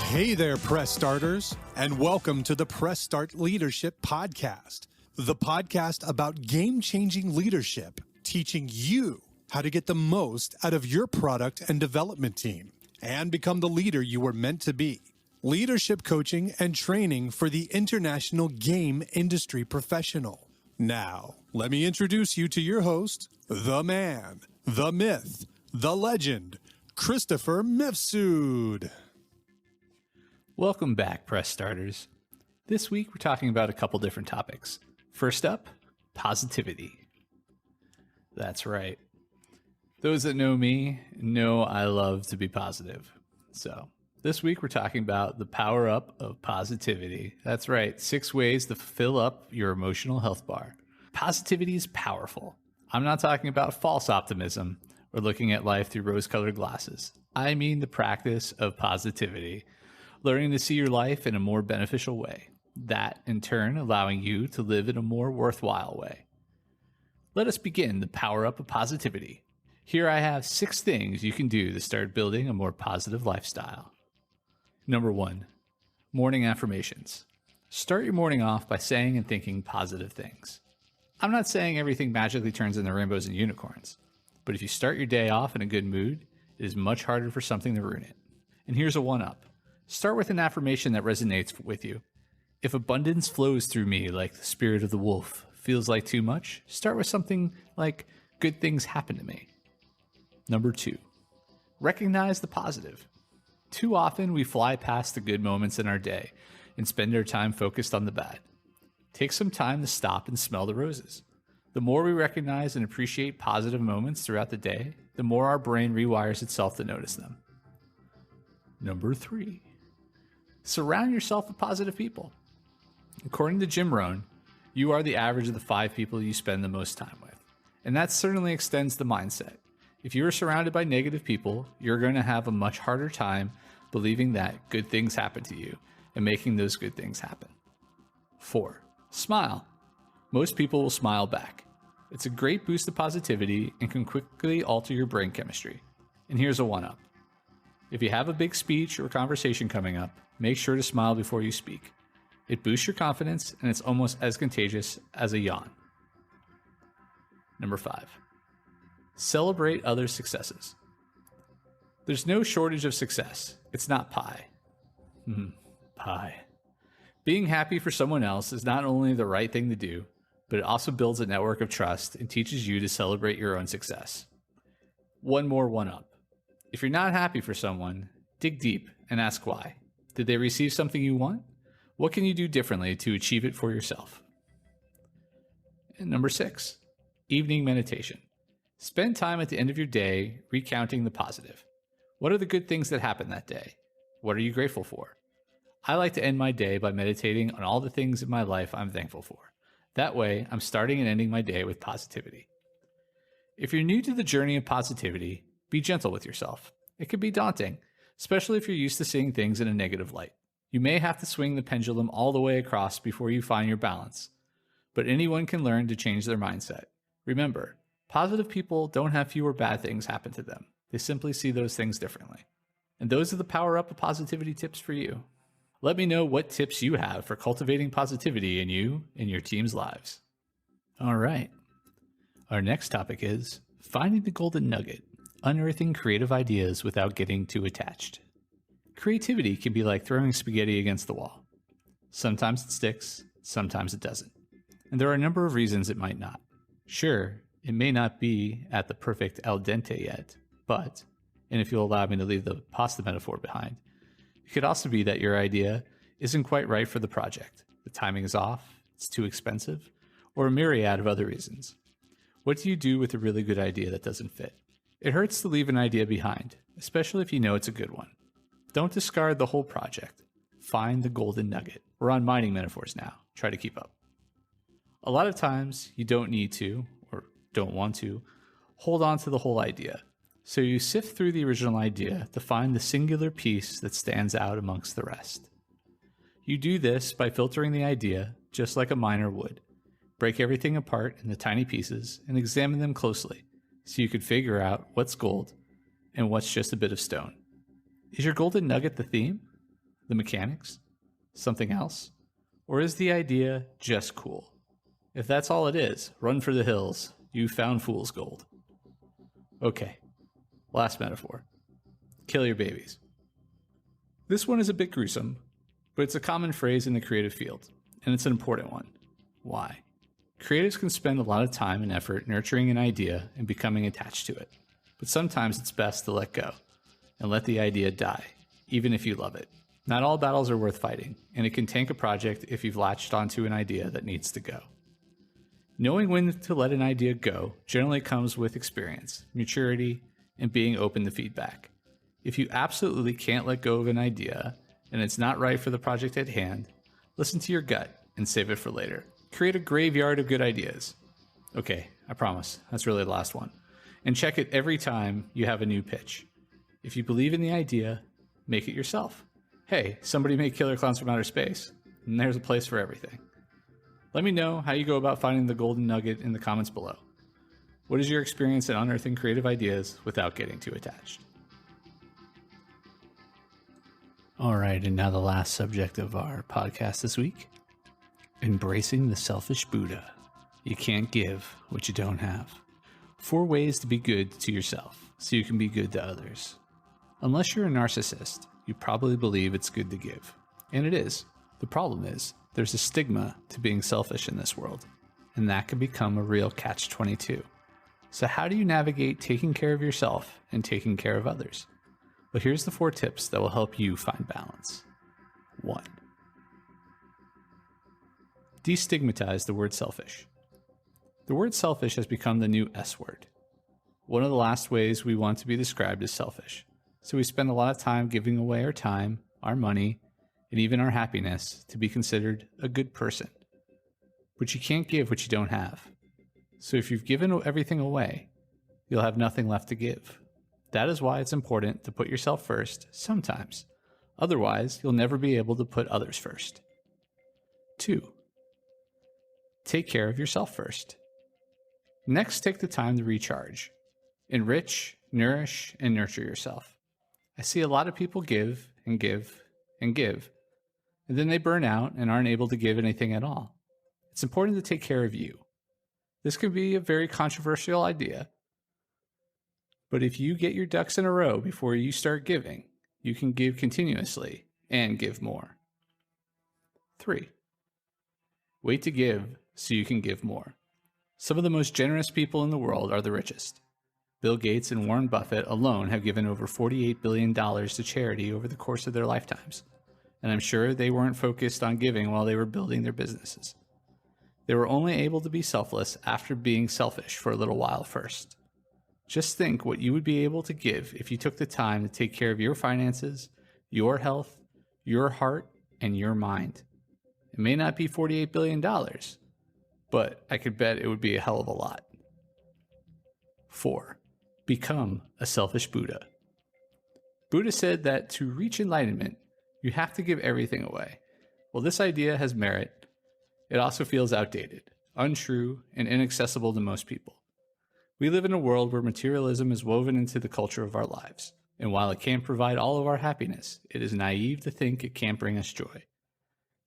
Hey there, Press Starters, and welcome to the Press Start Leadership Podcast, the podcast about game-changing leadership, teaching you how to get the most out of your product and development team and become the leader you were meant to be. Leadership coaching and training for the international game industry professional. Now, let me introduce you to your host, the man, the myth, the legend, Christopher Mifsud. Welcome back, Press Starters. This week, we're talking about a couple different topics. First up, positivity. That's right. Those that know me know I love to be positive. So, this week, we're talking about the power up of positivity. That's right, 6 ways to fill up your emotional health bar. Positivity is powerful. I'm not talking about false optimism or looking at life through rose-colored glasses. I mean the practice of positivity. Learning to see your life in a more beneficial way. That, in turn, allowing you to live in a more worthwhile way. Let us begin the power up of positivity. Here I have 6 things you can do to start building a more positive lifestyle. Number 1, morning affirmations. Start your morning off by saying and thinking positive things. I'm not saying everything magically turns into rainbows and unicorns, but if you start your day off in a good mood, it is much harder for something to ruin it. And here's a one-up. Start with an affirmation that resonates with you. If abundance flows through me like the spirit of the wolf feels like too much, start with something like, good things happen to me. Number 2, recognize the positive. Too often we fly past the good moments in our day and spend our time focused on the bad. Take some time to stop and smell the roses. The more we recognize and appreciate positive moments throughout the day, the more our brain rewires itself to notice them. Number 3, surround yourself with positive people. According to Jim Rohn, you are the average of the 5 people you spend the most time with. And that certainly extends the mindset. If you are surrounded by negative people, you're going to have a much harder time believing that good things happen to you and making those good things happen. 4, smile. Most people will smile back. It's a great boost of positivity and can quickly alter your brain chemistry. And here's a one-up. If you have a big speech or conversation coming up, make sure to smile before you speak. It boosts your confidence and it's almost as contagious as a yawn. Number 5, celebrate others' successes. There's no shortage of success. It's not pie. Pie. Being happy for someone else is not only the right thing to do, but it also builds a network of trust and teaches you to celebrate your own success. One more one-up. If you're not happy for someone, dig deep and ask why. Did they receive something you want? What can you do differently to achieve it for yourself? And number 6, evening meditation. Spend time at the end of your day recounting the positive. What are the good things that happened that day? What are you grateful for? I like to end my day by meditating on all the things in my life I'm thankful for. That way, I'm starting and ending my day with positivity. If you're new to the journey of positivity, be gentle with yourself. It can be daunting, especially if you're used to seeing things in a negative light. You may have to swing the pendulum all the way across before you find your balance, but anyone can learn to change their mindset. Remember, positive people don't have fewer bad things happen to them. They simply see those things differently. And those are the power up of positivity tips for you. Let me know what tips you have for cultivating positivity in you and your team's lives. All right. Our next topic is finding the golden nugget. Unearthing creative ideas without getting too attached. Creativity can be like throwing spaghetti against the wall. Sometimes it sticks, sometimes it doesn't. And there are a number of reasons it might not. Sure, it may not be at the perfect al dente yet, but, and if you'll allow me to leave the pasta metaphor behind, it could also be that your idea isn't quite right for the project. The timing is off, it's too expensive, or a myriad of other reasons. What do you do with a really good idea that doesn't fit? It hurts to leave an idea behind, especially if you know it's a good one. Don't discard the whole project. Find the golden nugget. We're on mining metaphors now. Try to keep up. A lot of times, you don't need to, or don't want to, hold on to the whole idea. So you sift through the original idea to find the singular piece that stands out amongst the rest. You do this by filtering the idea just like a miner would. Break everything apart into tiny pieces and examine them closely so you can figure out what's gold and what's just a bit of stone. Is your golden nugget the theme? The mechanics? Something else? Or is the idea just cool? If that's all it is, run for the hills. You found fool's gold. Okay, last metaphor. Kill your babies. This one is a bit gruesome, but it's a common phrase in the creative field, and it's an important one. Why? Creatives can spend a lot of time and effort nurturing an idea and becoming attached to it, but sometimes it's best to let go and let the idea die, even if you love it. Not all battles are worth fighting, and it can tank a project if you've latched onto an idea that needs to go. Knowing when to let an idea go generally comes with experience, maturity, and being open to feedback. If you absolutely can't let go of an idea and it's not right for the project at hand, listen to your gut and save it for later. Create a graveyard of good ideas. Okay, I promise, that's really the last one. And check it every time you have a new pitch. If you believe in the idea, make it yourself. Hey, somebody made Killer Clowns from Outer Space, and there's a place for everything. Let me know how you go about finding the golden nugget in the comments below. What is your experience in unearthing creative ideas without getting too attached? All right, and now the last subject of our podcast this week. Embracing the selfish Buddha. You can't give what you don't have. 4 ways to be good to yourself so you can be good to others. Unless you're a narcissist, you probably believe it's good to give. And it is. The problem is, there's a stigma to being selfish in this world, and that can become a real catch-22. So how do you navigate taking care of yourself and taking care of others? Well, here's the 4 tips that will help you find balance. 1. Destigmatize the word selfish. The word selfish has become the new S word. One of the last ways we want to be described is selfish. So we spend a lot of time giving away our time, our money, and even our happiness to be considered a good person. But you can't give what you don't have. So if you've given everything away, you'll have nothing left to give. That is why it's important to put yourself first sometimes. Otherwise, you'll never be able to put others first. 2. Take care of yourself first. Next, take the time to recharge. Enrich, nourish, and nurture yourself. I see a lot of people give and give and give, and then they burn out and aren't able to give anything at all. It's important to take care of you. This can be a very controversial idea, but if you get your ducks in a row before you start giving, you can give continuously and give more. 3. Wait to give so you can give more. Some of the most generous people in the world are the richest. Bill Gates and Warren Buffett alone have given over $48 billion to charity over the course of their lifetimes. And I'm sure they weren't focused on giving while they were building their businesses. They were only able to be selfless after being selfish for a little while first. Just think what you would be able to give if you took the time to take care of your finances, your health, your heart, and your mind. It may not be $48 billion, but I could bet it would be a hell of a lot. 4. Become a selfish Buddha. Buddha said that to reach enlightenment, you have to give everything away. Well, this idea has merit. It also feels outdated, untrue, and inaccessible to most people. We live in a world where materialism is woven into the culture of our lives, and while it can't provide all of our happiness, it is naive to think it can't bring us joy.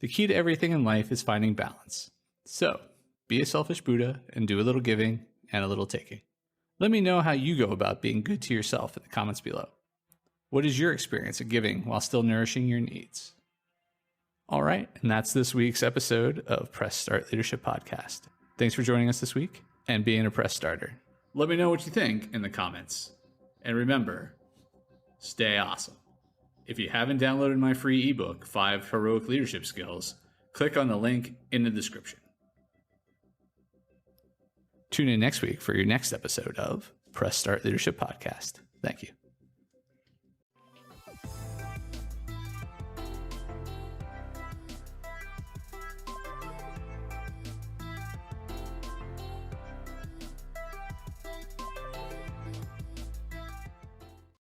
The key to everything in life is finding balance. So, be a selfish Buddha and do a little giving and a little taking. Let me know how you go about being good to yourself in the comments below. What is your experience of giving while still nourishing your needs? All right, and that's this week's episode of Press Start Leadership Podcast. Thanks for joining us this week and being a press starter. Let me know what you think in the comments. And remember, stay awesome. If you haven't downloaded my free ebook, 5 Heroic Leadership Skills, click on the link in the description. Tune in next week for your next episode of Press Start Leadership Podcast. Thank you.